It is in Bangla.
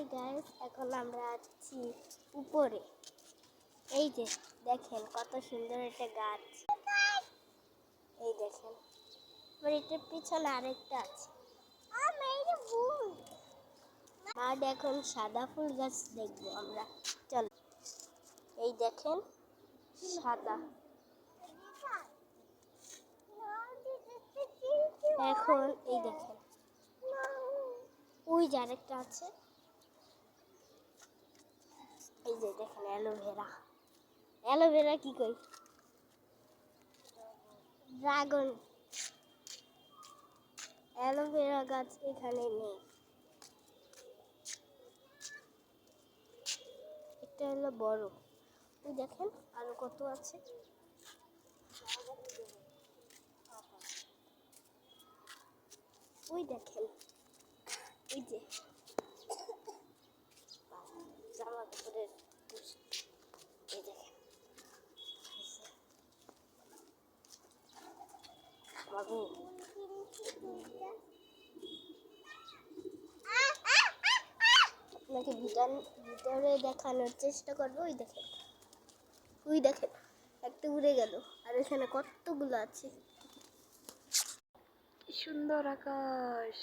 হাই গাইস, এখন আমরা আছি উপরে। এই যে দেখেন কত সুন্দর একটা গাছ। এই দেখেন আবার এটার পিছনে আরেকটা আছে। আর এখন সাদা ফুল গাছ দেখবো আমরা। চল, এই দেখেন সাদা। এখন এই দেখেন ওই যে আরেকটা আছে। এই যে দেখেন অ্যালোভেরা। অ্যালোভেরা কি কই? ড্রাগন। অ্যালোভেরা গাছ এখানে নেই। এটা হলো বড়। ওই দেখেন আরো কত আছে। ওই দেখেন এই যে জামা কাপড়ের। এই দেখেন বাবু, আপনাকে ভিতরে দেখানোর চেষ্টা করবো। ওই দেখেন, ওই দেখেন একটা উড়ে গেল, আর এখানে কতগুলো আছে। সুন্দর আকাশ।